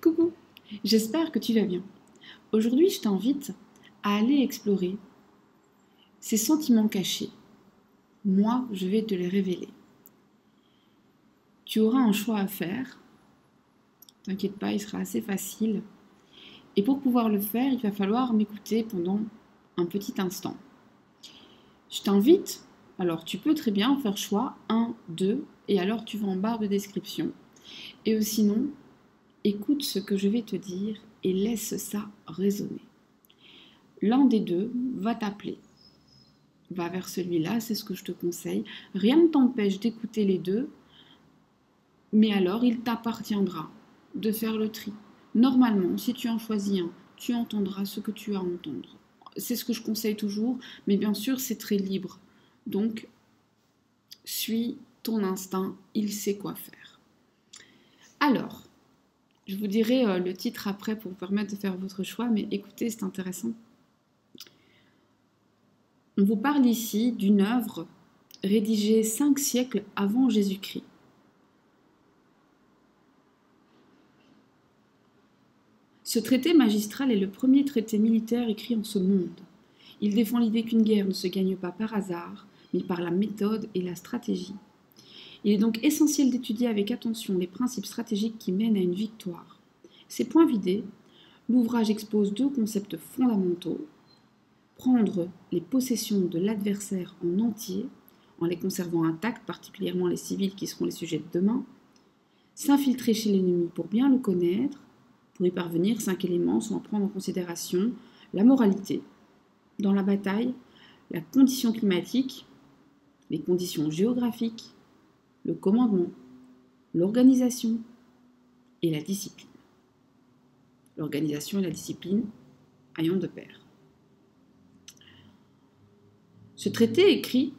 Coucou, j'espère que tu vas bien. Aujourd'hui, je t'invite à aller explorer ces sentiments cachés. Moi, je vais te les révéler. Tu auras un choix à faire. T'inquiète pas, il sera assez facile. Et pour pouvoir le faire, il va falloir m'écouter pendant un petit instant. Je t'invite, alors tu peux très bien faire choix 1, 2, et alors tu vas en barre de description. Et sinon, écoute ce que je vais te dire et laisse ça résonner. L'un des deux va t'appeler. Va vers celui-là, c'est ce que je te conseille. Rien ne t'empêche d'écouter les deux, mais alors il t'appartiendra de faire le tri. Normalement, si tu en choisis un, tu entendras ce que tu as à entendre. C'est ce que je conseille toujours, mais bien sûr, c'est très libre. Donc, suis ton instinct, il sait quoi faire. Alors, je vous dirai le titre après pour vous permettre de faire votre choix, mais écoutez, c'est intéressant. On vous parle ici d'une œuvre rédigée 5 siècles avant Jésus-Christ. Ce traité magistral est le premier traité militaire écrit en ce monde. Il défend l'idée qu'une guerre ne se gagne pas par hasard, mais par la méthode et la stratégie. Il est donc essentiel d'étudier avec attention les principes stratégiques qui mènent à une victoire. Ces points vidés, l'ouvrage expose 2 concepts fondamentaux. Prendre les possessions de l'adversaire en entier, en les conservant intactes, particulièrement les civils qui seront les sujets de demain. S'infiltrer chez l'ennemi pour bien le connaître. Pour y parvenir, 5 éléments sont à prendre en considération. La moralité dans la bataille, la condition climatique, les conditions géographiques, le commandement, l'organisation et la discipline. L'organisation et la discipline ayant de pair. Ce traité écrit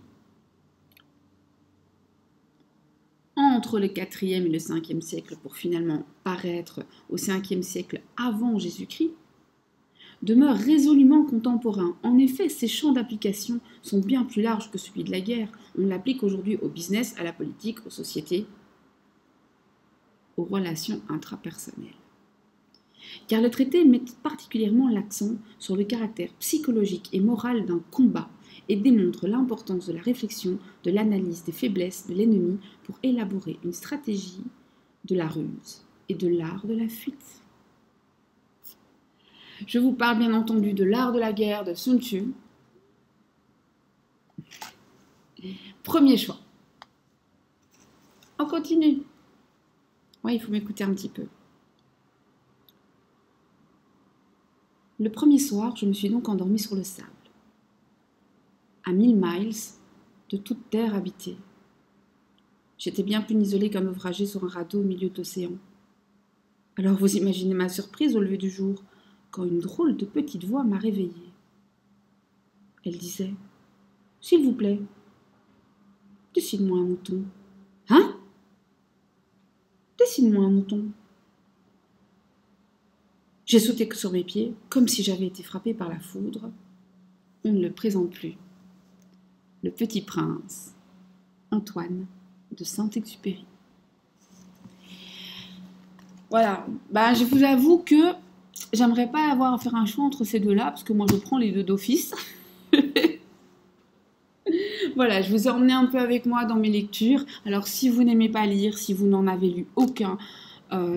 entre le 4e et le 5e siècle pour finalement paraître au 5e siècle avant Jésus-Christ, demeure résolument contemporain. En effet, ses champs d'application sont bien plus larges que celui de la guerre. On l'applique aujourd'hui au business, à la politique, aux sociétés, aux relations intrapersonnelles. Car le traité met particulièrement l'accent sur le caractère psychologique et moral d'un combat et démontre l'importance de la réflexion, de l'analyse des faiblesses de l'ennemi pour élaborer une stratégie de la ruse et de l'art de la fuite. Je vous parle bien entendu de l'art de la guerre de Sun Tzu. Premier choix. On continue. Ouais, il faut m'écouter un petit peu. Le premier soir, je me suis donc endormie sur le sable, à 1000 miles de toute terre habitée. J'étais bien plus isolée qu'un naufragé sur un radeau au milieu de l'océan. Alors vous imaginez ma surprise au lever du jour, quand une drôle de petite voix m'a réveillée. Elle disait « S'il vous plaît, dessine-moi un mouton. »« Hein ? Dessine-moi un mouton. » J'ai sauté sur mes pieds, comme si j'avais été frappée par la foudre. On ne le présente plus. Le Petit Prince, Antoine de Saint-Exupéry. Voilà, je vous avoue que j'aimerais pas avoir à faire un choix entre ces deux-là, parce que moi je prends les deux d'office. Voilà, je vous ai emmené un peu avec moi dans mes lectures. Alors si vous n'aimez pas lire, si vous n'en avez lu aucun,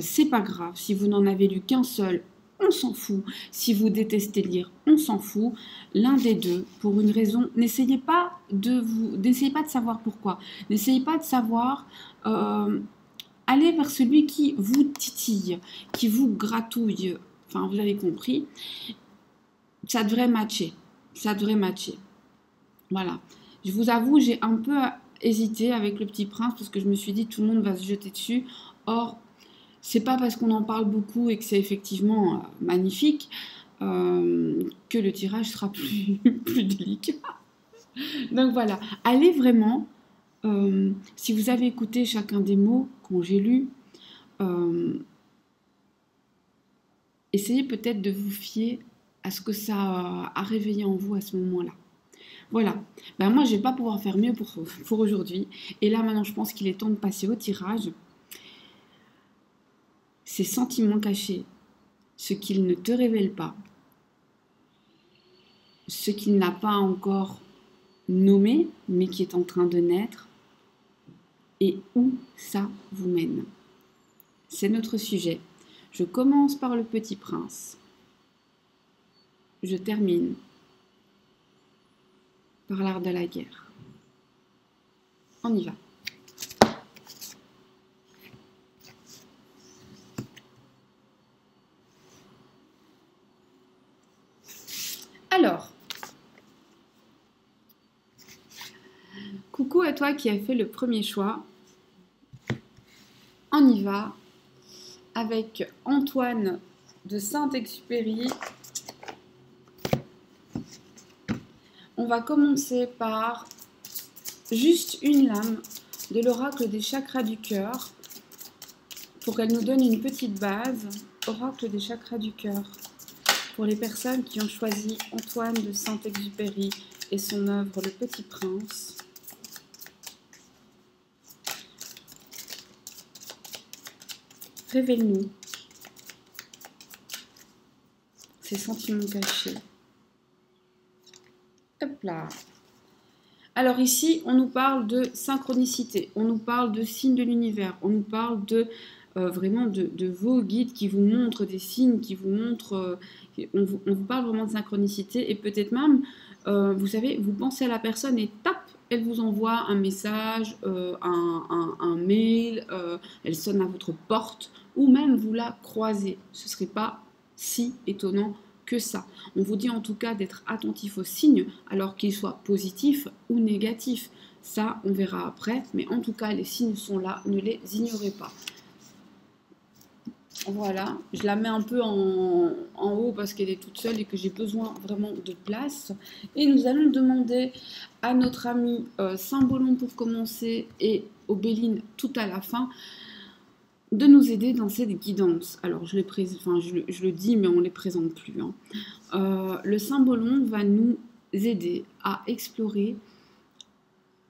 c'est pas grave. Si vous n'en avez lu qu'un seul, on s'en fout. Si vous détestez lire, on s'en fout. L'un des deux, pour une raison, n'essayez pas de savoir pourquoi. N'essayez pas de savoir. Allez vers celui qui vous titille, qui vous gratouille. Enfin, vous avez compris. Ça devrait matcher. Ça devrait matcher. Voilà. Je vous avoue, j'ai un peu hésité avec Le Petit Prince parce que je me suis dit tout le monde va se jeter dessus. Or, c'est pas parce qu'on en parle beaucoup et que c'est effectivement magnifique que le tirage sera plus délicat. Donc voilà, allez vraiment, si vous avez écouté chacun des mots quand j'ai lu, essayez peut-être de vous fier à ce que ça a réveillé en vous à ce moment-là. Voilà, moi je vais pas pouvoir faire mieux pour aujourd'hui. Et là maintenant je pense qu'il est temps de passer au tirage. ces sentiments cachés, ce qu'il ne te révèle pas, ce qu'il n'a pas encore nommé, mais qui est en train de naître, et où ça vous mène. C'est notre sujet. Je commence par le Petit Prince. Je termine par l'art de la guerre. On y va. Alors, coucou à toi qui as fait le premier choix. On y va avec Antoine de Saint-Exupéry. On va commencer par juste une lame de l'oracle des chakras du cœur pour qu'elle nous donne une petite base. Oracle des chakras du cœur pour les personnes qui ont choisi Antoine de Saint-Exupéry et son œuvre Le Petit Prince. Révèle-nous ces sentiments cachés. Hop là. Alors ici, on nous parle de synchronicité, on nous parle de signes de l'univers, on nous parle de vraiment de vos guides qui vous montrent des signes, qui vous montrent, on vous parle vraiment de synchronicité et peut-être même, vous savez, vous pensez à la personne et tape, elle vous envoie un message, un mail, elle sonne à votre porte ou même vous la croisez. Ce ne serait pas si étonnant que ça. On vous dit en tout cas d'être attentif aux signes, alors qu'ils soient positifs ou négatifs. Ça, on verra après, mais en tout cas, les signes sont là, ne les ignorez pas. Voilà, je la mets un peu en haut parce qu'elle est toute seule et que j'ai besoin vraiment de place. Et nous allons demander à notre ami Saint-Bolon pour commencer et Obéline tout à la fin de nous aider dans cette guidance. Alors, je le dis, mais on ne les présente plus. Hein. Le Saint-Bolon va nous aider à explorer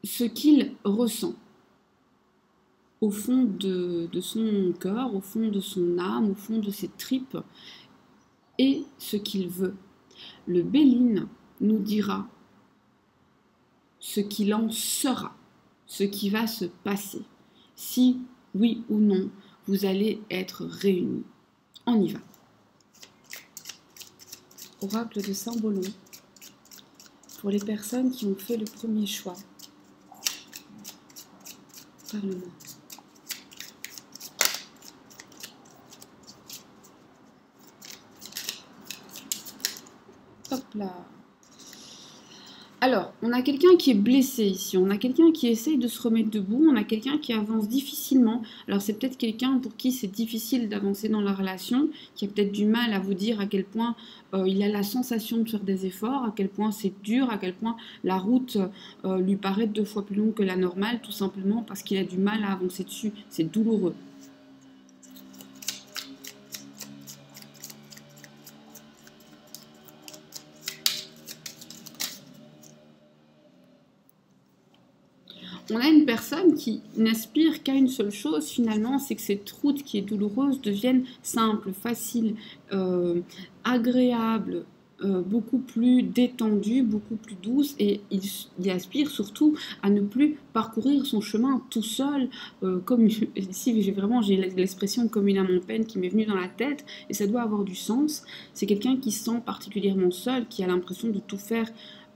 ce qu'il ressent au fond de son cœur, au fond de son âme, au fond de ses tripes, et ce qu'il veut. Le Béline nous dira ce qu'il en sera, ce qui va se passer, si oui ou non vous allez être réunis. On y va. Oracle de Saint-Bolon pour les personnes qui ont fait le premier choix. Parle-moi. Hop là. Alors, on a quelqu'un qui est blessé ici, on a quelqu'un qui essaye de se remettre debout, on a quelqu'un qui avance difficilement. Alors c'est peut-être quelqu'un pour qui c'est difficile d'avancer dans la relation, qui a peut-être du mal à vous dire à quel point il a la sensation de faire des efforts, à quel point c'est dur, à quel point la route lui paraît 2 fois plus longue que la normale, tout simplement parce qu'il a du mal à avancer dessus, c'est douloureux. On a une personne qui n'aspire qu'à une seule chose finalement, c'est que cette route qui est douloureuse devienne simple, facile, agréable, beaucoup plus détendue, beaucoup plus douce, et il aspire surtout à ne plus parcourir son chemin tout seul, comme ici j'ai l'expression comme une âme en peine qui m'est venue dans la tête, et ça doit avoir du sens. C'est quelqu'un qui se sent particulièrement seul, qui a l'impression de tout faire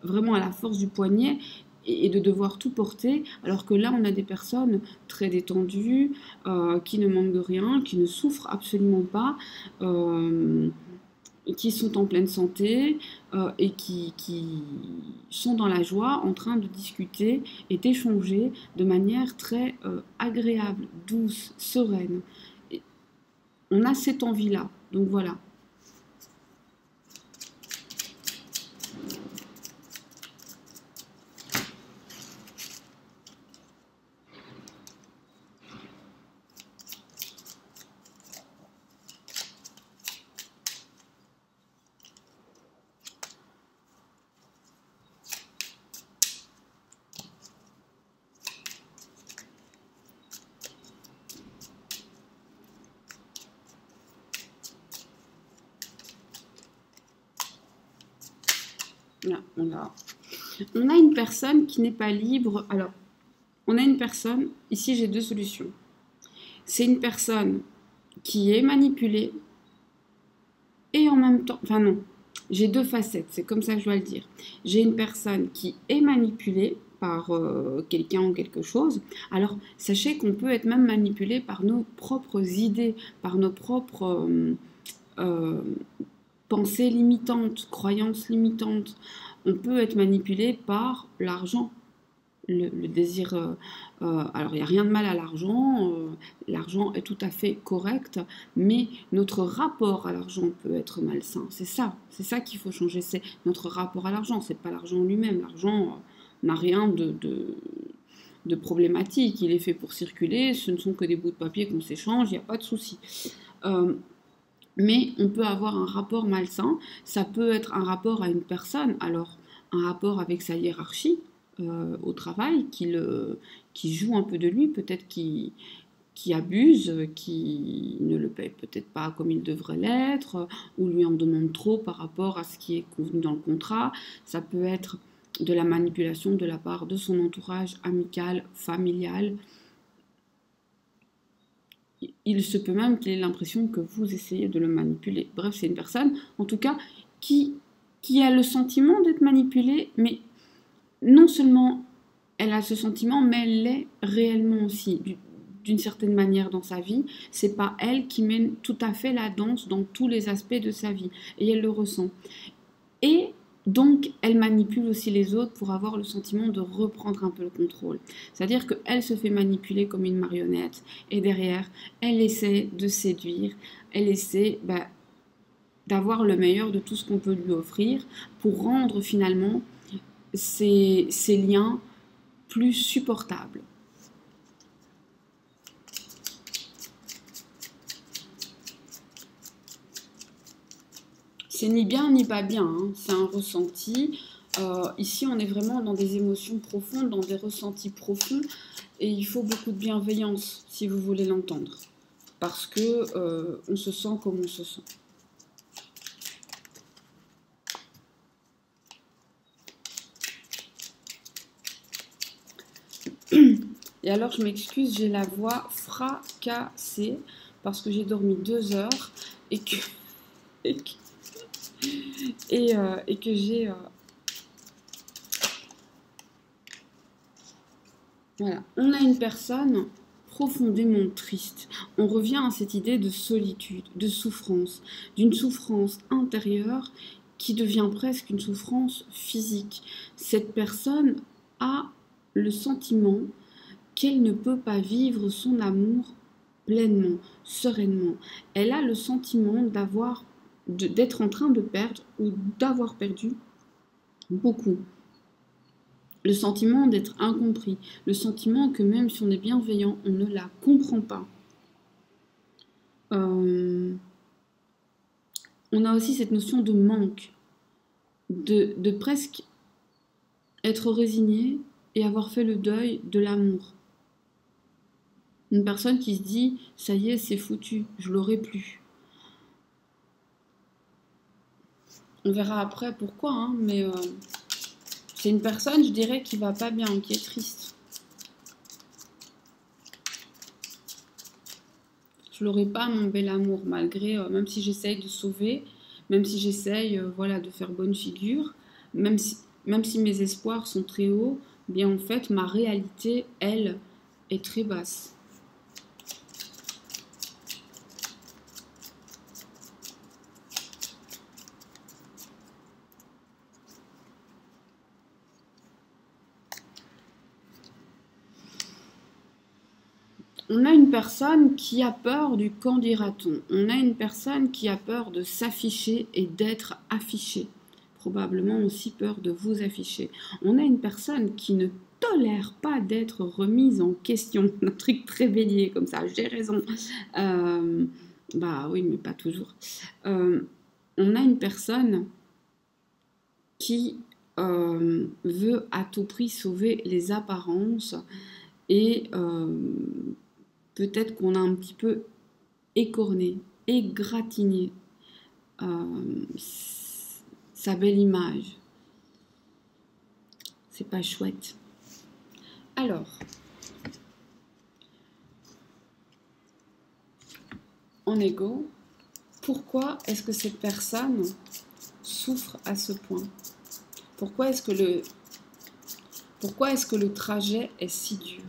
vraiment à la force du poignet, et de devoir tout porter, alors que là on a des personnes très détendues, qui ne manquent de rien, qui ne souffrent absolument pas, qui sont en pleine santé et qui sont dans la joie, en train de discuter et d'échanger de manière très agréable, douce, sereine. Et on a cette envie-là, donc voilà. Là, on a une personne qui n'est pas libre. Alors, on a une personne, ici j'ai deux solutions. C'est une personne qui est manipulée et en même temps, enfin non, j'ai deux facettes, c'est comme ça que je dois le dire. J'ai une personne qui est manipulée par quelqu'un ou quelque chose. Alors, sachez qu'on peut être même manipulé par nos propres idées, par nos propres euh, pensées limitantes, croyances limitantes. On peut être manipulé par l'argent. Le désir, alors il n'y a rien de mal à l'argent, l'argent est tout à fait correct, mais notre rapport à l'argent peut être malsain. C'est ça qu'il faut changer, c'est notre rapport à l'argent, c'est pas l'argent lui-même. L'argent n'a rien de problématique, il est fait pour circuler, ce ne sont que des bouts de papier qu'on s'échange, il n'y a pas de souci. Mais on peut avoir un rapport malsain, ça peut être un rapport à une personne, alors un rapport avec sa hiérarchie au travail, qui joue un peu de lui, peut-être qui abuse, qui ne le paye peut-être pas comme il devrait l'être, ou lui en demande trop par rapport à ce qui est convenu dans le contrat. Ça peut être de la manipulation de la part de son entourage amical, familial. Il se peut même qu'il ait l'impression que vous essayez de le manipuler. Bref, c'est une personne, en tout cas, qui a le sentiment d'être manipulée, mais non seulement elle a ce sentiment, mais elle l'est réellement aussi, d'une certaine manière dans sa vie. C'est pas elle qui mène tout à fait la danse dans tous les aspects de sa vie, et elle le ressent. Et donc, elle manipule aussi les autres pour avoir le sentiment de reprendre un peu le contrôle. C'est-à-dire qu'elle se fait manipuler comme une marionnette, et derrière, elle essaie de séduire, elle essaie d'avoir le meilleur de tout ce qu'on peut lui offrir pour rendre finalement ces liens plus supportables. C'est ni bien ni pas bien, hein. C'est un ressenti. Ici, on est vraiment dans des émotions profondes, dans des ressentis profonds, et il faut beaucoup de bienveillance si vous voulez l'entendre, parce que on se sent comme on se sent. Et alors, je m'excuse, j'ai la voix fracassée parce que j'ai dormi 2 heures et que et que j'ai voilà. On a une personne profondément triste. On revient à cette idée de solitude, de souffrance, d'une souffrance intérieure qui devient presque une souffrance physique. Cette personne a le sentiment qu'elle ne peut pas vivre son amour pleinement, sereinement. Elle a le sentiment d'être en train de perdre ou d'avoir perdu beaucoup. Le sentiment d'être incompris, le sentiment que même si on est bienveillant, on ne la comprend pas. On a aussi cette notion de manque, de presque être résigné et avoir fait le deuil de l'amour. Une personne qui se dit « ça y est, c'est foutu, je l'aurai plus ». On verra après pourquoi, hein, mais c'est une personne, je dirais, qui va pas bien, qui est triste. Je l'aurai pas, mon bel amour, malgré, même si j'essaye de sauver, même si j'essaye voilà, de faire bonne figure, même si mes espoirs sont très hauts, bien en fait, ma réalité, elle, est très basse. On a une personne qui a peur du qu'en dira-t-on. On a une personne qui a peur de s'afficher et d'être affichée. Probablement aussi peur de vous afficher. On a une personne qui ne tolère pas d'être remise en question. Un truc très bélier comme ça, j'ai raison. Bah oui, mais pas toujours. On a une personne qui veut à tout prix sauver les apparences et peut-être qu'on a un petit peu écorné, égratigné sa belle image. C'est pas chouette. Alors, en égo, pourquoi est-ce que cette personne souffre à ce point? Pourquoi est-ce que le trajet est si dur?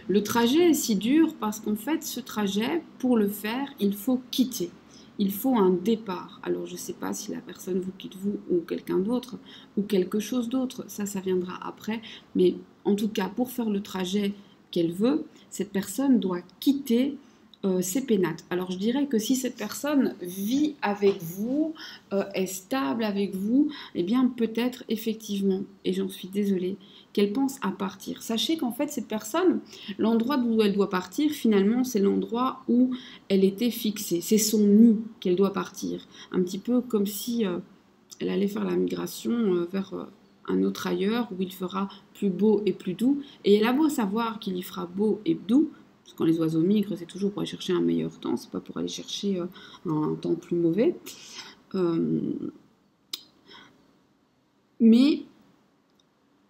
Le trajet est si dur parce qu'en fait, ce trajet, pour le faire, il faut quitter. Il faut un départ. Alors, je ne sais pas si la personne vous quitte vous ou quelqu'un d'autre ou quelque chose d'autre. Ça viendra après. Mais en tout cas, pour faire le trajet qu'elle veut, cette personne doit quitter ses pénates. Alors, je dirais que si cette personne vit avec vous, est stable avec vous, eh bien, peut-être effectivement, et j'en suis désolée, qu'elle pense à partir. Sachez qu'en fait, cette personne, l'endroit d'où elle doit partir, finalement, c'est l'endroit où elle était fixée. C'est son nid qu'elle doit partir. Un petit peu comme si elle allait faire la migration vers un autre ailleurs où il fera plus beau et plus doux. Et elle a beau savoir qu'il y fera beau et doux, parce que quand les oiseaux migrent, c'est toujours pour aller chercher un meilleur temps, c'est pas pour aller chercher un temps plus mauvais. Mais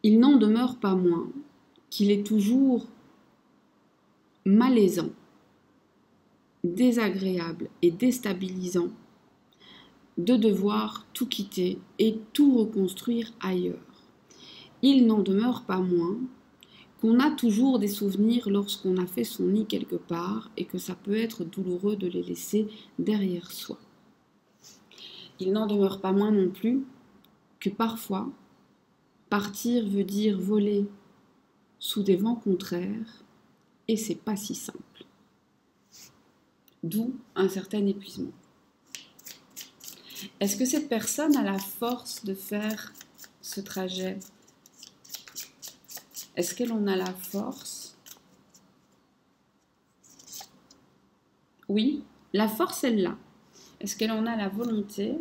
il n'en demeure pas moins qu'il est toujours malaisant, désagréable et déstabilisant de devoir tout quitter et tout reconstruire ailleurs. Il n'en demeure pas moins qu'on a toujours des souvenirs lorsqu'on a fait son nid quelque part et que ça peut être douloureux de les laisser derrière soi. Il n'en demeure pas moins non plus que parfois, partir veut dire voler sous des vents contraires et c'est pas si simple. D'où un certain épuisement. Est-ce que cette personne a la force de faire ce trajet? Est-ce qu'elle en a la force? Oui, la force, elle l'a. Est-ce qu'elle en a la volonté?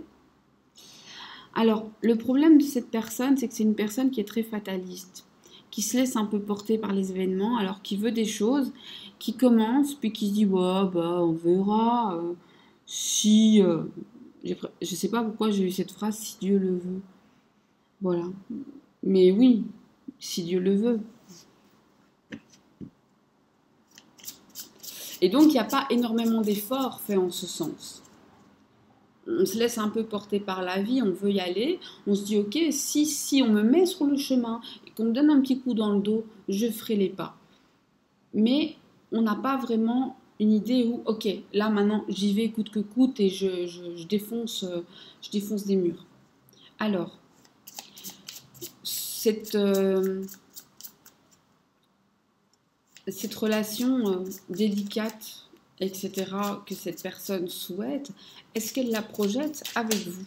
Alors, le problème de cette personne, c'est que c'est une personne qui est très fataliste, qui se laisse un peu porter par les événements, alors qui veut des choses, qui commence, puis qui se dit bah, on verra, si... je ne sais pas pourquoi j'ai eu cette phrase, si Dieu le veut. Voilà. Mais oui, si Dieu le veut. Et donc, il n'y a pas énormément d'efforts faits en ce sens. On se laisse un peu porter par la vie, on veut y aller, on se dit ok, si on me met sur le chemin et qu'on me donne un petit coup dans le dos, je ferai les pas. Mais on n'a pas vraiment une idée où ok, là maintenant j'y vais coûte que coûte et je défonce des murs. Alors, cette relation délicate, etc., que cette personne souhaite, est-ce qu'elle la projette avec vous?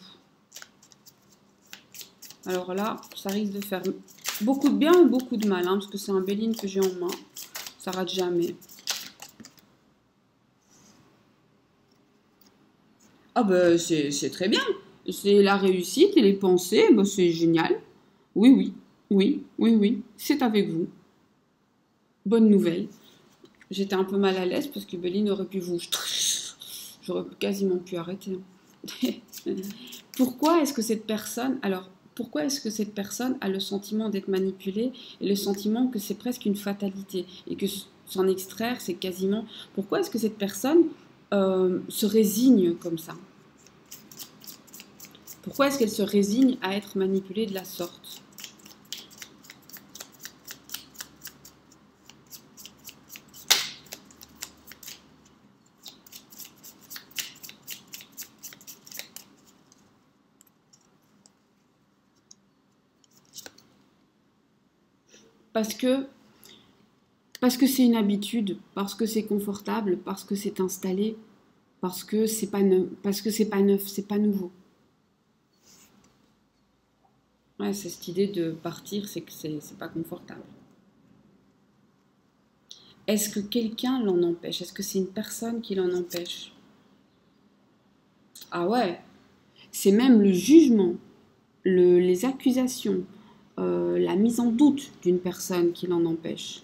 Alors là, ça risque de faire beaucoup de bien ou beaucoup de mal, hein, parce que c'est un Béline que j'ai en main. Ça rate jamais. Ah ben, c'est très bien. C'est la réussite et les pensées, ben, c'est génial. Oui, c'est avec vous. Bonne nouvelle. J'étais un peu mal à l'aise parce que Béline aurait pu vous... J'aurais quasiment pu arrêter. Pourquoi est-ce que cette personne... Alors, pourquoi est-ce que cette personne a le sentiment d'être manipulée et le sentiment que c'est presque une fatalité et que s'en extraire, c'est quasiment... Pourquoi est-ce que cette personne se résigne comme ça? Pourquoi est-ce qu'elle se résigne à être manipulée de la sorte? Parce que c'est une habitude, parce que c'est confortable, parce que c'est installé, parce que c'est pas neuf, c'est pas nouveau. Ouais, c'est cette idée de partir, c'est que c'est pas confortable. Est-ce que quelqu'un l'en empêche? Est-ce que c'est une personne qui l'en empêche? Ah ouais, c'est même le jugement, les accusations, la mise en doute d'une personne qui l'en empêche.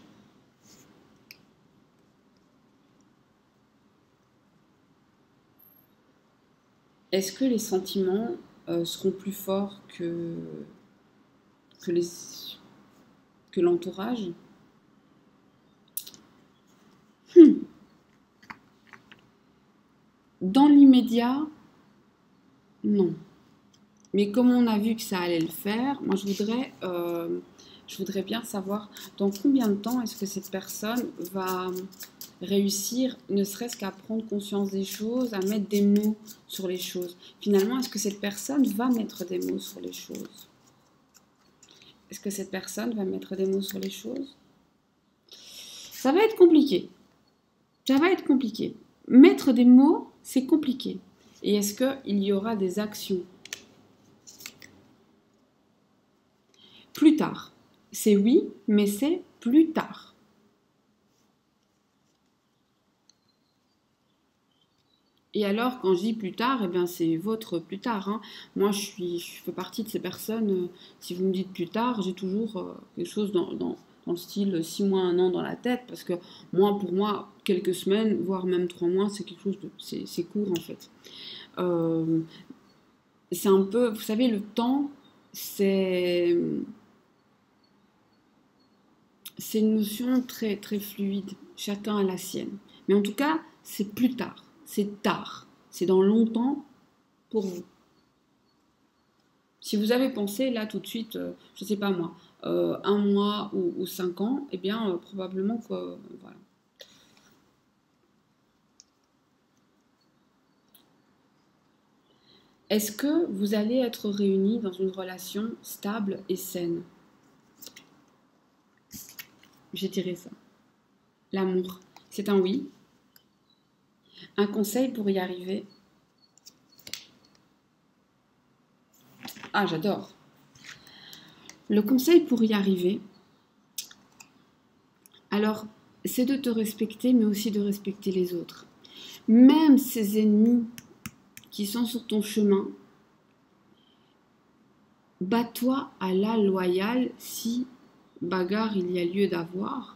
Est-ce que les sentiments seront plus forts que, les, que l'entourage? Dans l'immédiat, non. Mais comme on a vu que ça allait le faire, moi je voudrais bien savoir dans combien de temps est-ce que cette personne va réussir, ne serait-ce qu'à prendre conscience des choses, à mettre des mots sur les choses. Finalement, est-ce que cette personne va mettre des mots sur les choses? Est-ce que cette personne va mettre des mots sur les choses? Ça va être compliqué. Ça va être compliqué. Mettre des mots, c'est compliqué. Et est-ce qu'il y aura des actions? Plus tard. C'est oui, mais c'est plus tard. Et alors, quand je dis plus tard, eh bien, c'est votre plus tard, hein. Moi, je fais partie de ces personnes, si vous me dites plus tard, j'ai toujours quelque chose dans le style 6 mois, 1 an dans la tête, parce que moi, pour moi, quelques semaines, voire même 3 mois, c'est quelque chose de... C'est court, en fait. Euh, c'est un peu... Vous savez, le temps, c'est... C'est une notion très, très fluide. Chacun a la sienne. Mais en tout cas, c'est plus tard. C'est tard. C'est dans longtemps pour vous. Si vous avez pensé là tout de suite, je ne sais pas moi, 1 mois ou 5 ans, eh bien probablement que voilà. Est-ce que vous allez être réunis dans une relation stable et saine? J'ai tiré ça. L'amour, c'est un oui. Un conseil pour y arriver. Ah, j'adore. Le conseil pour y arriver, alors, c'est de te respecter, mais aussi de respecter les autres. Même ces ennemis qui sont sur ton chemin, bats-toi à la loyale si bagarre il y a lieu d'avoir.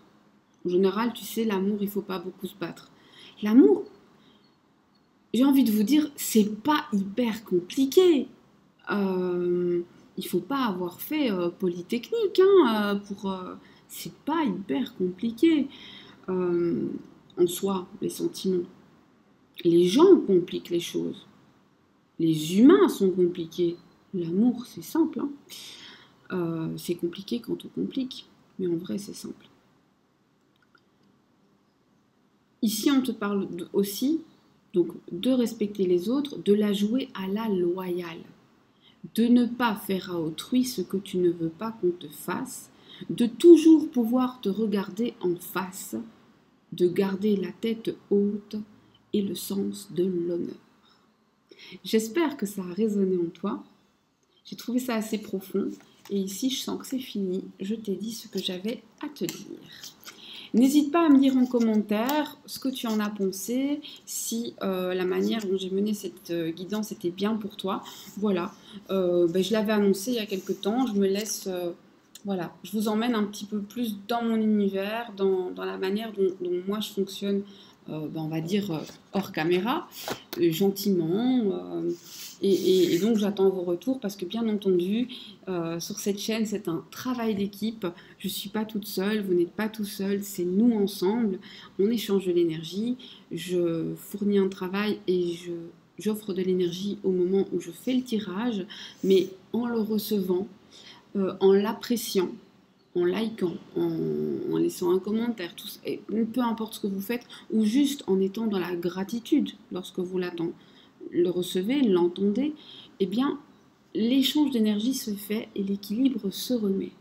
En général, tu sais, l'amour, il ne faut pas beaucoup se battre. L'amour, j'ai envie de vous dire, c'est pas hyper compliqué. Il faut pas avoir fait Polytechnique c'est pas hyper compliqué. En soi, les sentiments. Les gens compliquent les choses. Les humains sont compliqués. L'amour, c'est simple, hein. C'est compliqué quand on complique, mais en vrai, c'est simple. Ici, on te parle aussi donc, de respecter les autres, de la jouer à la loyale, de ne pas faire à autrui ce que tu ne veux pas qu'on te fasse, de toujours pouvoir te regarder en face, de garder la tête haute et le sens de l'honneur. J'espère que ça a résonné en toi. J'ai trouvé ça assez profond. Et ici, je sens que c'est fini. Je t'ai dit ce que j'avais à te dire. N'hésite pas à me dire en commentaire ce que tu en as pensé, si la manière dont j'ai mené cette guidance était bien pour toi. Voilà, je l'avais annoncé il y a quelques temps. Je me laisse... voilà, je vous emmène un petit peu plus dans mon univers, dans la manière dont moi je fonctionne, on va dire hors caméra, gentiment. Et donc j'attends vos retours parce que bien entendu, sur cette chaîne, c'est un travail d'équipe. Je ne suis pas toute seule, vous n'êtes pas tout seul, c'est nous ensemble. On échange de l'énergie, je fournis un travail et j'offre de l'énergie au moment où je fais le tirage, mais en le recevant, en l'appréciant, en likant, en laissant un commentaire, et peu importe ce que vous faites, ou juste en étant dans la gratitude lorsque vous le recevez, l'entendez, eh bien, l'échange d'énergie se fait et l'équilibre se remet.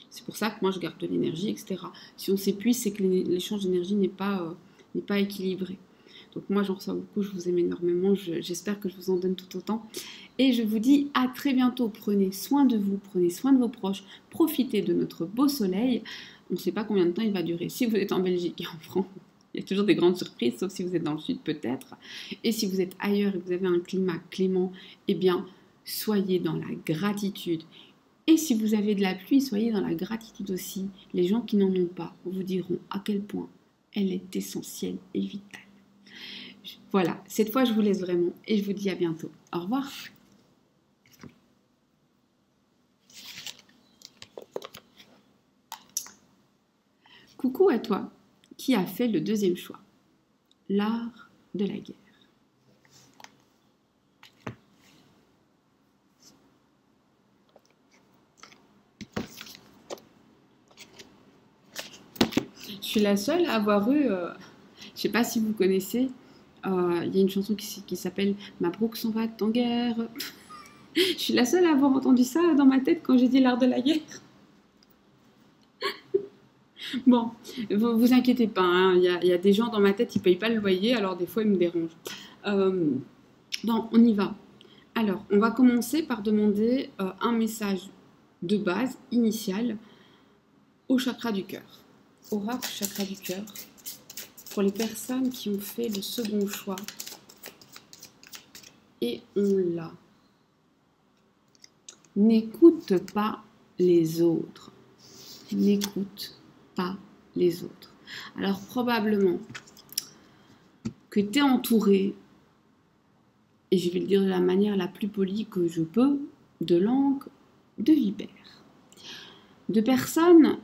C'est pour ça que moi je garde de l'énergie, etc. Si on s'épuise, c'est que l'échange d'énergie n'est pas équilibré. Donc moi j'en reçois beaucoup, je vous aime énormément, j'espère que je vous en donne tout autant. Et je vous dis à très bientôt, prenez soin de vous, prenez soin de vos proches, profitez de notre beau soleil. On ne sait pas combien de temps il va durer. Si vous êtes en Belgique et en France, il y a toujours des grandes surprises, sauf si vous êtes dans le sud peut-être. Et si vous êtes ailleurs et que vous avez un climat clément, eh bien soyez dans la gratitude. Et si vous avez de la pluie, soyez dans la gratitude aussi. Les gens qui n'en ont pas vous diront à quel point elle est essentielle et vitale. Voilà, cette fois, je vous laisse vraiment et je vous dis à bientôt. Au revoir. Coucou à toi qui a fait le deuxième choix, l'art de la guerre. Je suis la seule à avoir eu, je ne sais pas si vous connaissez, il y a une chanson qui s'appelle Mabrouk s'en va en guerre. Je suis la seule à avoir entendu ça dans ma tête quand j'ai dit l'art de la guerre. Bon, vous inquiétez pas, hein, y a des gens dans ma tête qui ne payent pas le loyer, alors des fois ils me dérangent. Bon, on y va. Alors, on va commencer par demander un message de base, initial, au chakra du cœur. Oracle chakra du cœur, pour les personnes qui ont fait le second choix. Et on l'a. N'écoute pas les autres. N'écoute pas les autres. Alors probablement que tu es entouré, et je vais le dire de la manière la plus polie que je peux, de langue de vipère. De personnes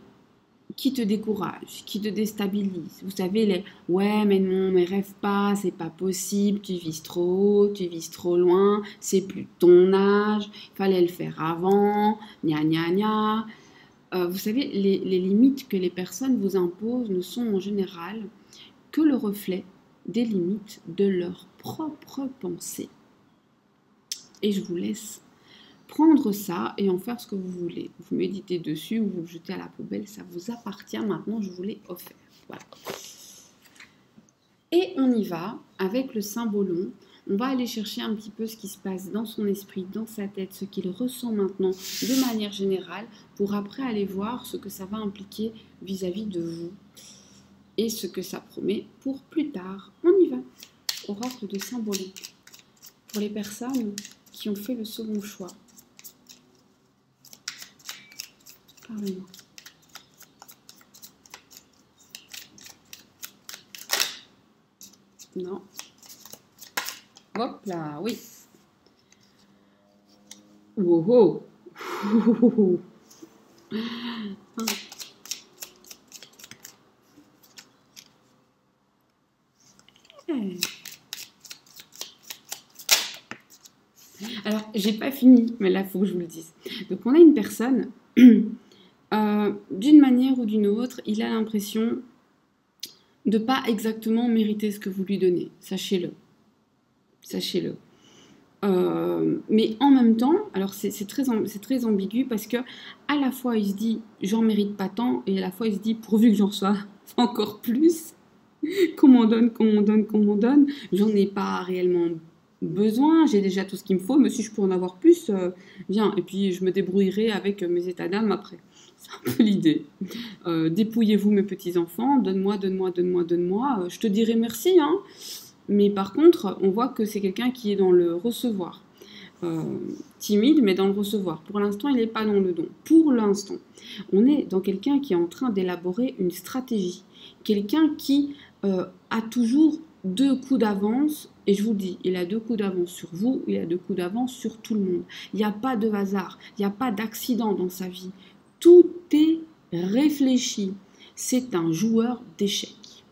qui te découragent, qui te déstabilisent. Vous savez, les « ouais, mais non, mais rêve pas, c'est pas possible, tu vises trop haut, tu vises trop loin, c'est plus ton âge, fallait le faire avant, gna gna gna ». Vous savez, les limites que les personnes vous imposent ne sont en général que le reflet des limites de leur propre pensée. Et je vous laisse prendre ça et en faire ce que vous voulez. Vous méditez dessus ou vous le jetez à la poubelle, ça vous appartient maintenant, je vous l'ai offert. Voilà. Et on y va avec le symbolon. On va aller chercher un petit peu ce qui se passe dans son esprit, dans sa tête, ce qu'il ressent maintenant de manière générale, pour après aller voir ce que ça va impliquer vis-à-vis de vous et ce que ça promet pour plus tard. On y va. Oracle de symbolon. Pour les personnes qui ont fait le second choix. Parlez-moi. Non. Hop là, oui. Wow, wow. Alors, j'ai pas fini, mais là, il faut que je vous le dise. Donc, on a une personne, d'une manière ou d'une autre, il a l'impression de pas exactement mériter ce que vous lui donnez. Sachez-le. Sachez-le. Mais en même temps, alors c'est très ambigu parce que à la fois il se dit j'en mérite pas tant et à la fois il se dit pourvu que j'en reçois encore plus, qu'on m'en donne, j'en ai pas réellement besoin, j'ai déjà tout ce qu'il me faut, mais si je peux en avoir plus, viens, et puis je me débrouillerai avec mes états d'âme après. C'est un peu l'idée. Dépouillez-vous mes petits-enfants, donne-moi, je te dirai merci, hein. Mais par contre, on voit que c'est quelqu'un qui est dans le recevoir. Timide, mais dans le recevoir. Pour l'instant, il n'est pas dans le don. Pour l'instant, on est dans quelqu'un qui est en train d'élaborer une stratégie. Quelqu'un qui a toujours 2 coups d'avance. Et je vous dis, il a 2 coups d'avance sur vous, il a 2 coups d'avance sur tout le monde. Il n'y a pas de hasard, il n'y a pas d'accident dans sa vie. Tout est réfléchi. C'est un joueur d'échecs.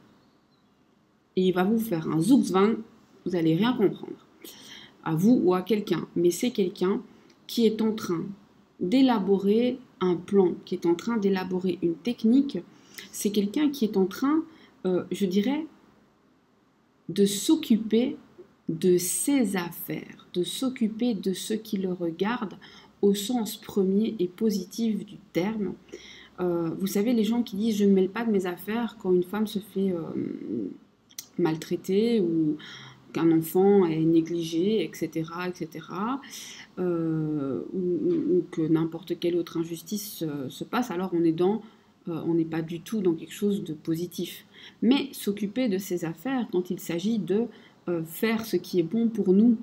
Et il va vous faire un zouk-zwan, vous n'allez rien comprendre, à vous ou à quelqu'un. Mais c'est quelqu'un qui est en train d'élaborer un plan, qui est en train d'élaborer une technique. C'est quelqu'un qui est en train, je dirais, de s'occuper de ses affaires, de s'occuper de ce qui le regarde au sens premier et positif du terme. Vous savez, les gens qui disent « je ne mêle pas de mes affaires » quand une femme se fait maltraité ou qu'un enfant est négligé, etc., ou que n'importe quelle autre injustice se passe, alors on n'est pas du tout dans quelque chose de positif. Mais s'occuper de ses affaires quand il s'agit de faire ce qui est bon pour nous,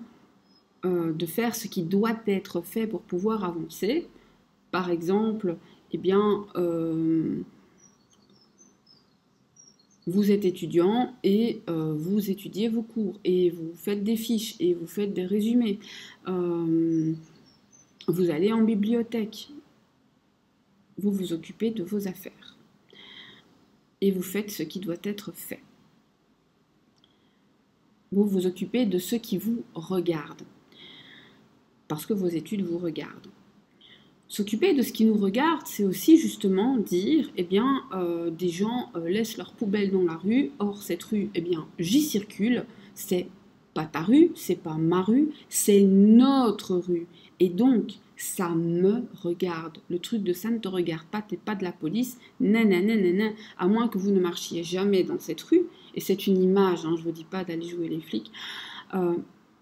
de faire ce qui doit être fait pour pouvoir avancer, par exemple, eh bien, vous êtes étudiant et vous étudiez vos cours et vous faites des fiches et vous faites des résumés. Vous allez en bibliothèque. Vous vous occupez de vos affaires. Et vous faites ce qui doit être fait. Vous vous occupez de ce qui vous regarde. Parce que vos études vous regardent. S'occuper de ce qui nous regarde, c'est aussi justement dire, eh bien, des gens laissent leurs poubelles dans la rue, or cette rue, eh bien, j'y circule, c'est pas ta rue, c'est pas ma rue, c'est notre rue. Et donc, ça me regarde. Le truc de ça ne te regarde pas, t'es pas de la police, nanana, à moins que vous ne marchiez jamais dans cette rue, et c'est une image, hein, je vous dis pas d'aller jouer les flics,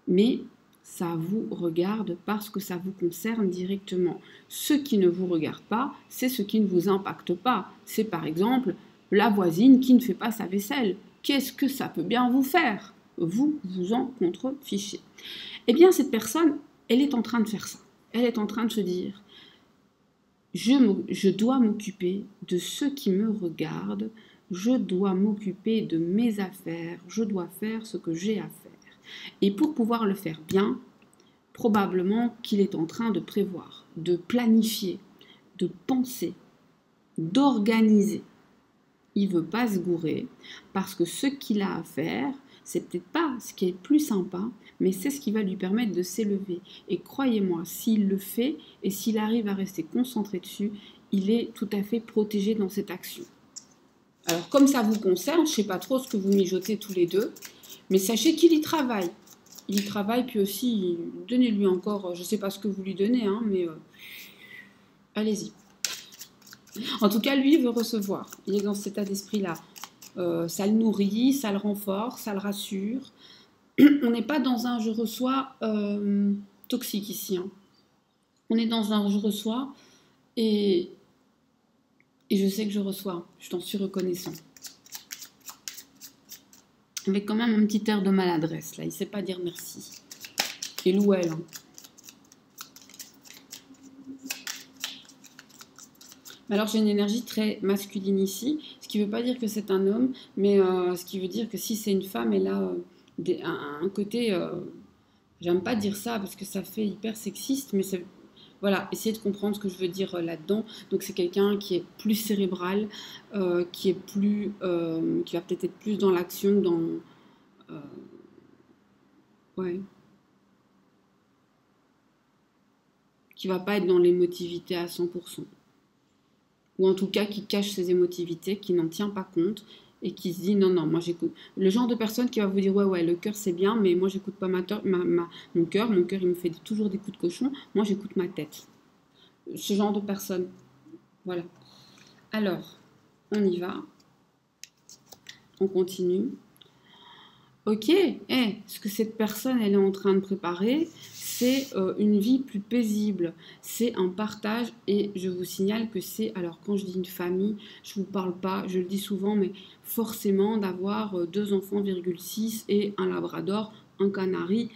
mais ça vous regarde parce que ça vous concerne directement. Ce qui ne vous regarde pas, c'est ce qui ne vous impacte pas. C'est par exemple la voisine qui ne fait pas sa vaisselle. Qu'est-ce que ça peut bien vous faire? Vous vous en contrefichez. Eh bien, cette personne, elle est en train de faire ça. Elle est en train de se dire, je dois m'occuper de ce qui me regarde, je dois m'occuper de mes affaires, je dois faire ce que j'ai à faire. Et pour pouvoir le faire bien, probablement qu'il est en train de prévoir, de planifier, de penser, d'organiser. Il ne veut pas se gourer parce que ce qu'il a à faire, c'est peut-être pas ce qui est plus sympa, mais c'est ce qui va lui permettre de s'élever. Et croyez-moi, s'il le fait et s'il arrive à rester concentré dessus, il est tout à fait protégé dans cette action. Alors comme ça vous concerne, je ne sais pas trop ce que vous mijotez tous les deux, mais sachez qu'il y travaille. Il y travaille, puis aussi, donnez-lui encore, je ne sais pas ce que vous lui donnez, hein, mais allez-y. En tout cas, lui, il veut recevoir. Il est dans cet état d'esprit-là. Ça le nourrit, ça le renforce, ça le rassure. On n'est pas dans un je reçois toxique ici. Hein. On est dans un je reçois et je sais que je reçois. Je t'en suis reconnaissant. Avec quand même un petit air de maladresse, là. Il ne sait pas dire merci. Et ou elle. Hein. Alors, j'ai une énergie très masculine ici, ce qui ne veut pas dire que c'est un homme, mais ce qui veut dire que si c'est une femme, elle a un côté... j'aime pas dire ça parce que ça fait hyper sexiste, mais c'est... Voilà, essayez de comprendre ce que je veux dire là-dedans. Donc c'est quelqu'un qui est plus cérébral, qui est plus, qui va peut-être être plus dans l'action, dans, ouais, qui va pas être dans l'émotivité à 100%. Ou en tout cas qui cache ses émotivités, qui n'en tient pas compte et qui se dit non, moi j'écoute. Le genre de personne qui va vous dire ouais, le cœur c'est bien, mais moi j'écoute pas mon cœur il me fait toujours des coups de cochon, moi j'écoute ma tête. Ce genre de personne. Voilà. Alors, on y va. On continue. Ok, ce que cette personne elle est en train de préparer, c'est une vie plus paisible, c'est un partage et je vous signale que c'est, alors quand je dis une famille, je ne vous parle pas, je le dis souvent, mais forcément d'avoir 2 enfants, 6 et un labrador, un canari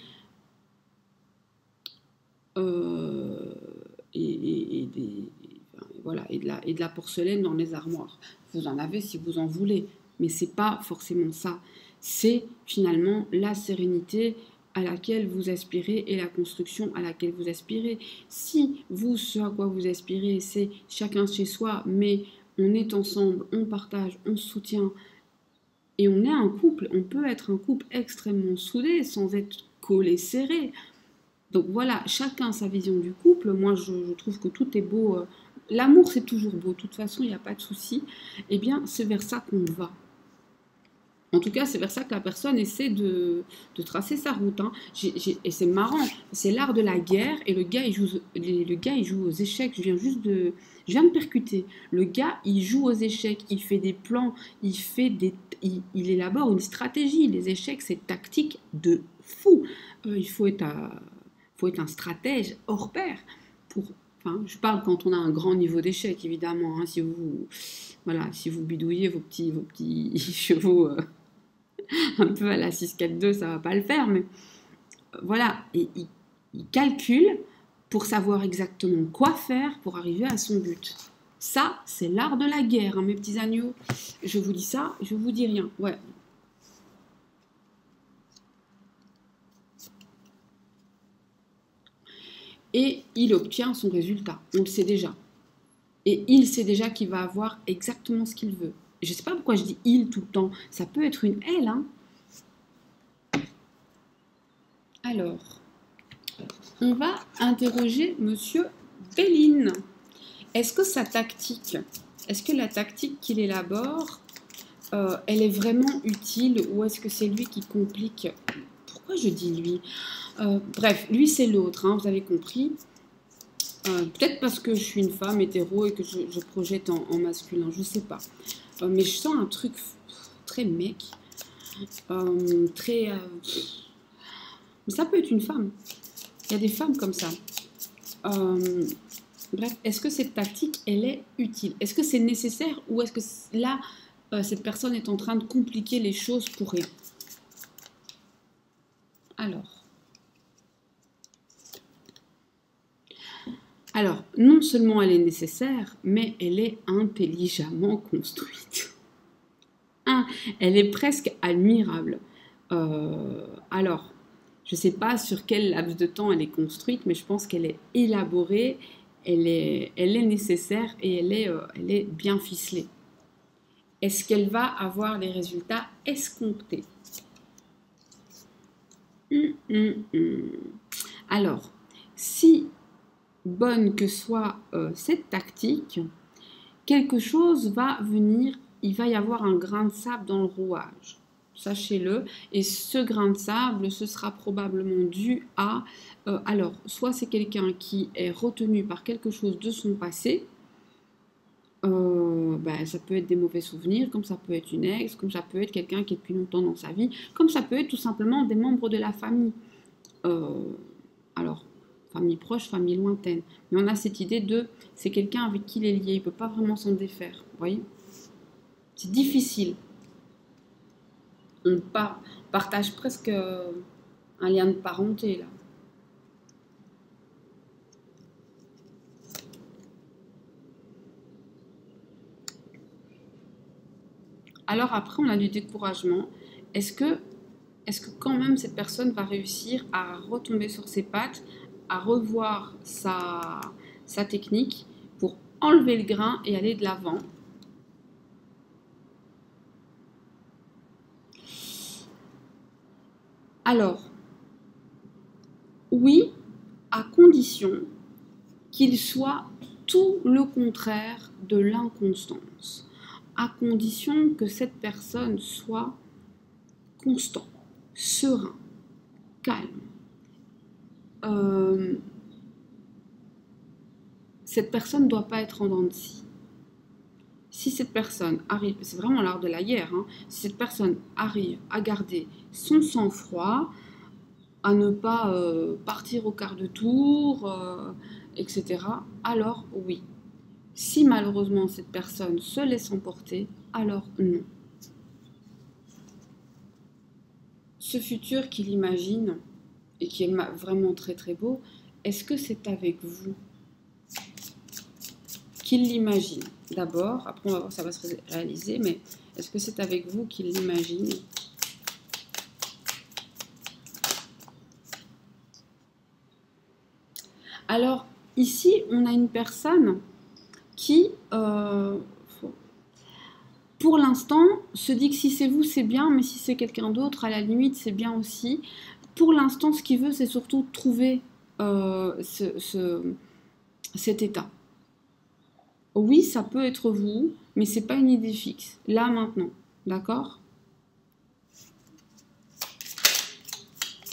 voilà, et de la porcelaine dans les armoires. Vous en avez si vous en voulez, mais c'est pas forcément ça. C'est finalement la sérénité à laquelle vous aspirez et la construction à laquelle vous aspirez. Si vous, ce à quoi vous aspirez, c'est chacun chez soi, mais on est ensemble, on partage, on se soutient, et on est un couple, on peut être un couple extrêmement soudé sans être collé serré. Donc voilà, chacun sa vision du couple. Moi, je trouve que tout est beau. L'amour, c'est toujours beau. De toute façon, il n'y a pas de souci. Eh bien, c'est vers ça qu'on va. En tout cas, c'est vers ça que la personne essaie de tracer sa route. Hein. Et c'est marrant, c'est l'art de la guerre. Et le gars, il joue aux échecs. Je viens de percuter. Le gars, il joue aux échecs. Il fait des plans. Il élabore une stratégie. Les échecs, c'est tactique de fou. Il faut être un stratège hors pair Enfin, je parle quand on a un grand niveau d'échec, évidemment. Hein, si vous bidouillez vos petits chevaux un peu à la 6-4-2, ça va pas le faire. Mais voilà, et il calcule pour savoir exactement quoi faire pour arriver à son but. Ça, c'est l'art de la guerre, hein, mes petits agneaux. Je vous dis ça, je vous dis rien. Ouais. Et il obtient son résultat, on le sait déjà. Et il sait déjà qu'il va avoir exactement ce qu'il veut. Je ne sais pas pourquoi je dis il tout le temps. Ça peut être une elle, hein. Alors, on va interroger Monsieur Béline. Est-ce que sa tactique, est-ce que la tactique qu'il élabore, elle est vraiment utile ou est-ce que c'est lui qui complique? Pourquoi je dis lui? Bref, lui c'est l'autre, hein, vous avez compris. Peut-être parce que je suis une femme hétéro et que je projette en masculin, je sais pas. Mais je sens un truc très mec, très... mais ça peut être une femme. Il y a des femmes comme ça. Bref, est-ce que cette tactique, elle est utile? Est-ce que c'est nécessaire ou est-ce que là, cette personne est en train de compliquer les choses pour rien? Alors, non seulement elle est nécessaire, mais elle est intelligemment construite. Elle est presque admirable. Alors, je ne sais pas sur quel laps de temps elle est construite, mais je pense qu'elle est élaborée, elle est nécessaire et elle est bien ficelée. Est-ce qu'elle va avoir les résultats escomptés? Alors, si bonne que soit cette tactique, quelque chose va venir, il va y avoir un grain de sable dans le rouage. Sachez-le, et ce grain de sable, ce sera probablement dû à... alors, soit c'est quelqu'un qui est retenu par quelque chose de son passé, ça peut être des mauvais souvenirs, comme ça peut être une ex, comme ça peut être quelqu'un qui est depuis longtemps dans sa vie, comme ça peut être tout simplement des membres de la famille. Alors, famille proche, famille lointaine. Mais on a cette idée de, c'est quelqu'un avec qui il est lié, il ne peut pas vraiment s'en défaire, vous voyez? C'est difficile. On partage presque un lien de parenté, là. Alors après, on a du découragement. Est-ce que quand même cette personne va réussir à retomber sur ses pattes, à revoir sa technique pour enlever le grain et aller de l'avant? Alors, oui, à condition qu'il soit tout le contraire de l'inconstance, à condition que cette personne soit constant, serein, calme. Cette personne ne doit pas être en dents de scie. Si cette personne arrive, c'est vraiment l'art de la guerre, hein, si cette personne arrive à garder son sang-froid, à ne pas partir au quart de tour, etc., alors oui. Si malheureusement cette personne se laisse emporter, alors non. Ce futur qu'il imagine, et qui est vraiment très très beau, est-ce que c'est avec vous qu'il l'imagine? D'abord, après on va voir si ça va se réaliser, mais est-ce que c'est avec vous qu'il l'imagine? Alors, ici, on a une personne qui, pour l'instant, se dit que si c'est vous, c'est bien, mais si c'est quelqu'un d'autre, à la limite, c'est bien aussi. Pour l'instant, ce qu'il veut, c'est surtout trouver cet état. Oui, ça peut être vous, mais c'est pas une idée fixe. Là, maintenant. D'accord?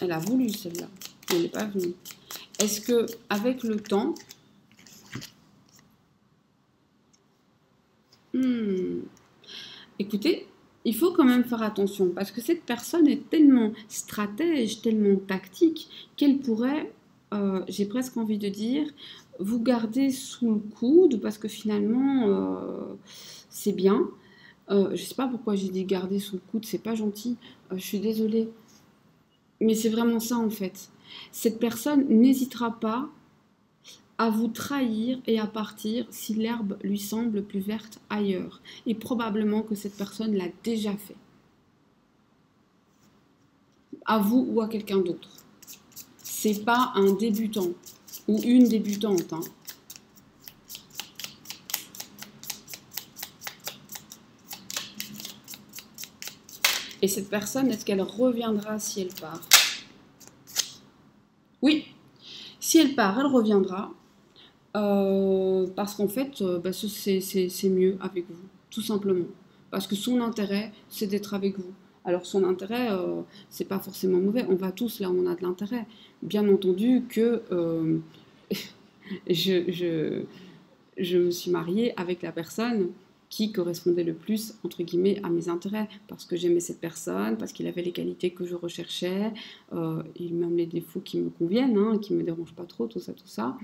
Elle a voulu celle-là. Elle n'est pas venue. Est-ce que, avec le temps... Écoutez, il faut quand même faire attention parce que cette personne est tellement stratège, tellement tactique qu'elle pourrait, j'ai presque envie de dire, vous garder sous le coude parce que finalement, c'est bien. Je ne sais pas pourquoi j'ai dit garder sous le coude, c'est pas gentil, je suis désolée. Mais c'est vraiment ça en fait. Cette personne n'hésitera pas à vous trahir et à partir si l'herbe lui semble plus verte ailleurs. Et probablement que cette personne l'a déjà fait. À vous ou à quelqu'un d'autre. C'est pas un débutant ou une débutante. Hein. Et cette personne, est-ce qu'elle reviendra si elle part? Oui, si elle part, elle reviendra. Parce qu'en fait, c'est mieux avec vous, tout simplement. Parce que son intérêt, c'est d'être avec vous. Alors son intérêt, c'est pas forcément mauvais. On va tous là où on a de l'intérêt. Bien entendu que je, je, je me suis mariée avec la personne qui correspondait le plus, entre guillemets, à mes intérêts, parce que j'aimais cette personne, parce qu'il avait les qualités que je recherchais, et même les défauts qui me conviennent, hein, qui ne me dérangent pas trop, tout ça, tout ça.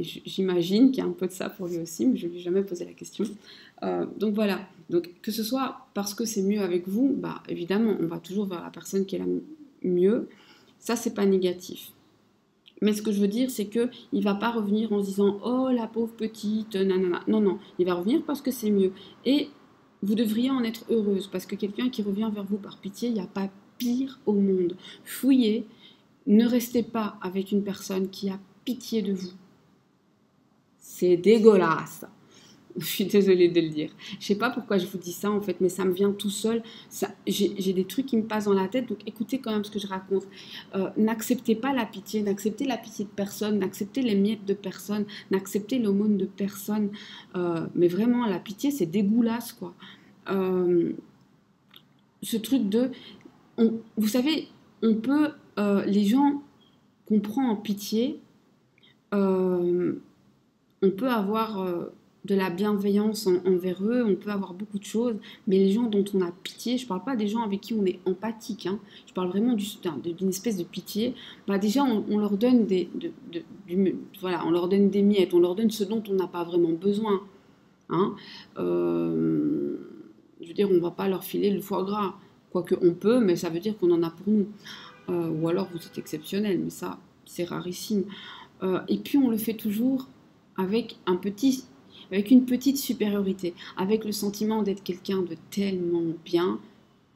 J'imagine qu'il y a un peu de ça pour lui aussi, mais je ne lui ai jamais posé la question. Donc voilà, donc, que ce soit parce que c'est mieux avec vous, bah, évidemment, on va toujours vers la personne qui est la mieux. Ça, c'est pas négatif. Mais ce que je veux dire, c'est qu'il ne va pas revenir en se disant « Oh, la pauvre petite, nanana ». Non, non, il va revenir parce que c'est mieux. Et vous devriez en être heureuse, parce que quelqu'un qui revient vers vous par pitié, il n'y a pas pire au monde. Fouillez, ne restez pas avec une personne qui a pitié de vous. C'est dégueulasse. Je suis désolée de le dire. Je sais pas pourquoi je vous dis ça en fait, mais ça me vient tout seul. J'ai des trucs qui me passent dans la tête, donc écoutez quand même ce que je raconte. N'acceptez pas la pitié, n'acceptez la pitié de personne, n'acceptez les miettes de personne, n'acceptez l'aumône de personne. Mais vraiment, la pitié, c'est dégueulasse quoi. Ce truc de... vous savez, on peut... les gens qu'on prend en pitié, on peut avoir... de la bienveillance envers eux, on peut avoir beaucoup de choses, mais les gens dont on a pitié, je ne parle pas des gens avec qui on est empathique, hein, je parle vraiment d'une espèce de pitié, bah déjà on leur donne voilà, on leur donne des miettes, on leur donne ce dont on n'a pas vraiment besoin. Hein. Je veux dire, on ne va pas leur filer le foie gras, quoique on peut, mais ça veut dire qu'on en a pour nous. Ou alors vous êtes exceptionnel, mais ça, c'est rarissime. Et puis on le fait toujours avec une petite supériorité, avec le sentiment d'être quelqu'un de tellement bien,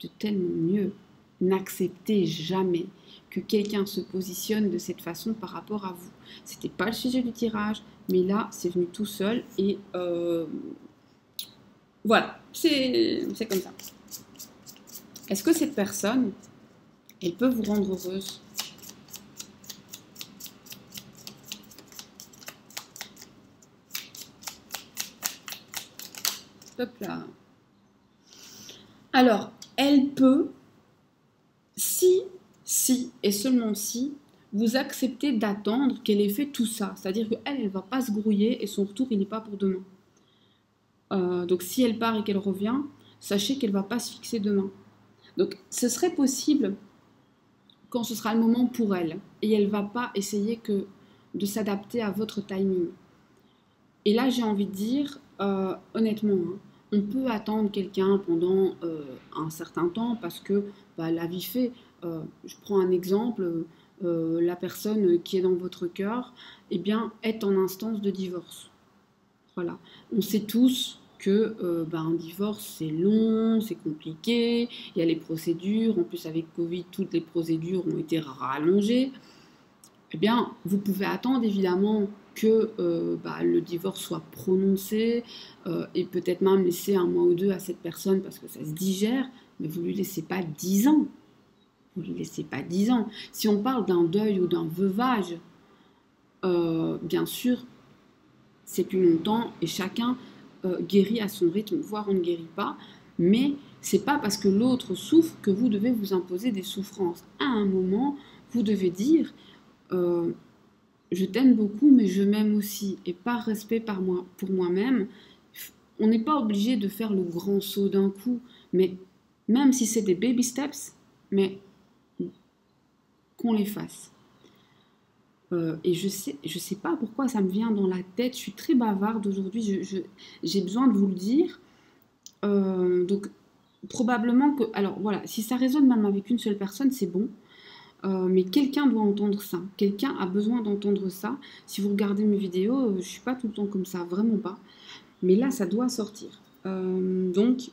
de tellement mieux. N'acceptez jamais que quelqu'un se positionne de cette façon par rapport à vous. C'était pas le sujet du tirage, mais là, c'est venu tout seul et voilà, c'est comme ça. Est-ce que cette personne, elle peut vous rendre heureuse? Hop là. Alors, elle peut, si et seulement si, vous acceptez d'attendre qu'elle ait fait tout ça. C'est-à-dire qu'elle, elle ne va pas se grouiller et son retour, il n'est pas pour demain. Donc, si elle part et qu'elle revient, sachez qu'elle ne va pas se fixer demain. Donc, ce serait possible quand ce sera le moment pour elle. Et elle ne va pas essayer de s'adapter à votre timing. Et là, j'ai envie de dire, honnêtement, hein, on peut attendre quelqu'un pendant un certain temps parce que bah, la vie fait. Je prends un exemple, la personne qui est dans votre cœur, eh bien, est en instance de divorce. Voilà. On sait tous que un divorce, c'est long, c'est compliqué, il y a les procédures, en plus avec Covid, toutes les procédures ont été rallongées. Eh bien, vous pouvez attendre évidemment que le divorce soit prononcé et peut-être même laisser un mois ou deux à cette personne parce que ça se digère, mais vous ne lui laissez pas 10 ans. Vous ne lui laissez pas 10 ans. Si on parle d'un deuil ou d'un veuvage, bien sûr, c'est plus longtemps et chacun guérit à son rythme, voire on ne guérit pas, mais c'est pas parce que l'autre souffre que vous devez vous imposer des souffrances. À un moment, vous devez dire je t'aime beaucoup, mais je m'aime aussi. Et par respect pour moi-même, on n'est pas obligé de faire le grand saut d'un coup, mais même si c'est des baby steps, mais qu'on les fasse. Et je sais pas pourquoi ça me vient dans la tête, je suis très bavarde aujourd'hui, j'ai besoin de vous le dire. Donc, probablement que... Alors voilà, si ça résonne même avec une seule personne, c'est bon. mais quelqu'un doit entendre ça. Quelqu'un a besoin d'entendre ça. Si vous regardez mes vidéos, je ne suis pas tout le temps comme ça, vraiment pas. Mais là, ça doit sortir. Donc,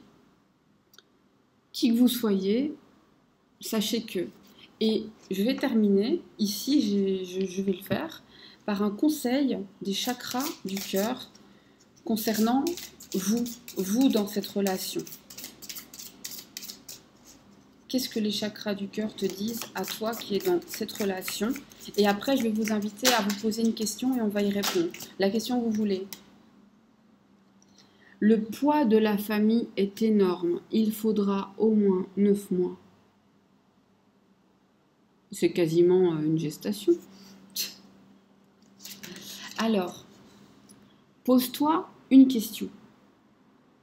qui que vous soyez, sachez que. Et je vais terminer, ici, je vais le faire, par un conseil des chakras du cœur concernant vous dans cette relation. Qu'est-ce que les chakras du cœur te disent à toi qui es dans cette relation? Et après, je vais vous inviter à vous poser une question et on va y répondre. La question que vous voulez. Le poids de la famille est énorme. Il faudra au moins 9 mois. C'est quasiment une gestation. Alors, pose-toi une question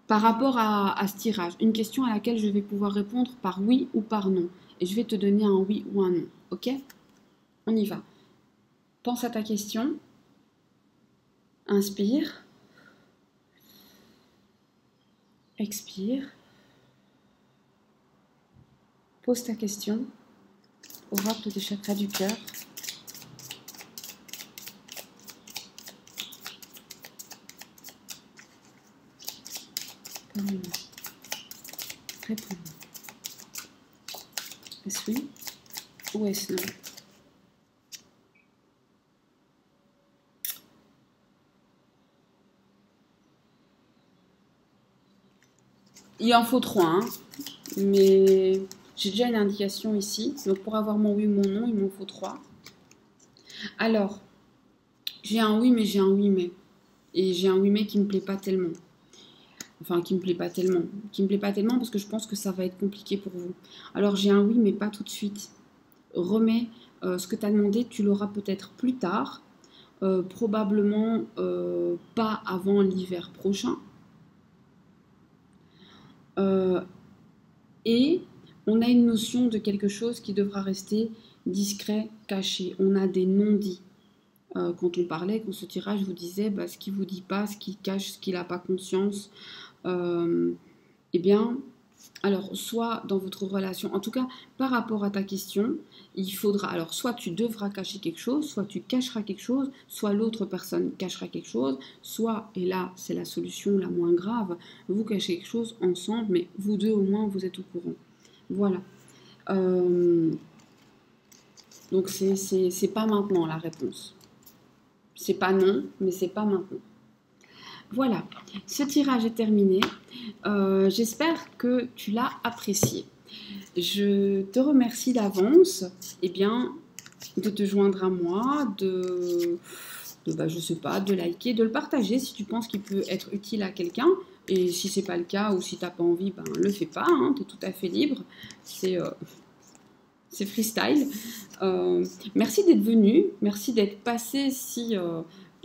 par rapport à ce tirage. Une question à laquelle je vais pouvoir répondre par oui ou par non. Et je vais te donner un oui ou un non. Ok? On y va. Pense à ta question. Inspire. Expire. Pose ta question. Oracle des chakras du cœur. Réponds-moi. Est-ce oui ou est-ce non? Il en faut 3, hein, mais j'ai déjà une indication ici. Donc pour avoir mon oui ou mon non, il m'en faut 3. Alors, j'ai un oui, mais j'ai un oui, mais. Et j'ai un oui, mais qui me plaît pas tellement. Enfin, qui me plaît pas tellement. Qui me plaît pas tellement parce que je pense que ça va être compliqué pour vous. Alors, j'ai un oui, mais pas tout de suite. Remets ce que tu as demandé, tu l'auras peut-être plus tard. Probablement pas avant l'hiver prochain. Et on a une notion de quelque chose qui devra rester discret, caché. On a des non-dits. Quand on parlait, quand ce tirage vous disait ce qu'il ne vous dit pas, ce qu'il cache, ce qu'il n'a pas conscience, eh bien, alors, soit dans votre relation, en tout cas, par rapport à ta question, il faudra, alors, soit tu devras cacher quelque chose, soit tu cacheras quelque chose, soit l'autre personne cachera quelque chose, soit, et là, c'est la solution la moins grave, vous cachez quelque chose ensemble, mais vous deux, au moins, vous êtes au courant. Voilà. Donc, c'est pas maintenant la réponse. C'est pas non, mais c'est pas maintenant. Voilà, ce tirage est terminé. J'espère que tu l'as apprécié. Je te remercie d'avance de te joindre à moi, je sais pas, de liker, de le partager si tu penses qu'il peut être utile à quelqu'un. Et si c'est pas le cas ou si tu n'as pas envie, le fais pas, hein, tu es tout à fait libre. C'est freestyle. Merci d'être venu, merci d'être passé si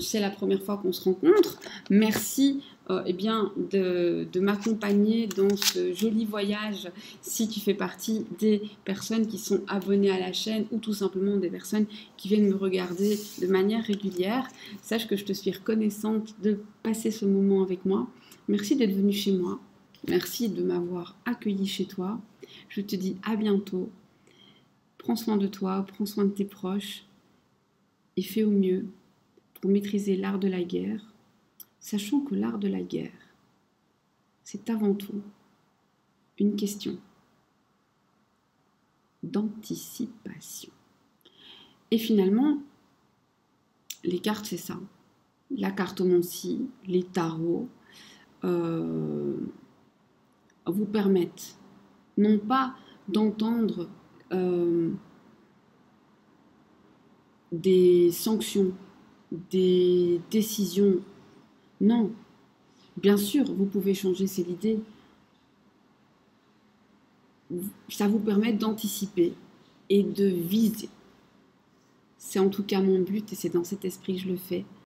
c'est la première fois qu'on se rencontre. Merci de m'accompagner dans ce joli voyage si tu fais partie des personnes qui sont abonnées à la chaîne ou tout simplement des personnes qui viennent me regarder de manière régulière. Sache que je te suis reconnaissante de passer ce moment avec moi. Merci d'être venu chez moi. Merci de m'avoir accueilli chez toi. Je te dis à bientôt. Prends soin de toi, prends soin de tes proches et fais au mieux pour maîtriser l'art de la guerre, sachant que l'art de la guerre, c'est avant tout une question d'anticipation. Et finalement, les cartes, c'est ça. La cartomancie, les tarots vous permettent non pas d'entendre des sanctions, des décisions. Non, bien sûr, vous pouvez changer ces idées. Ça vous permet d'anticiper et de viser. C'est en tout cas mon but et c'est dans cet esprit que je le fais.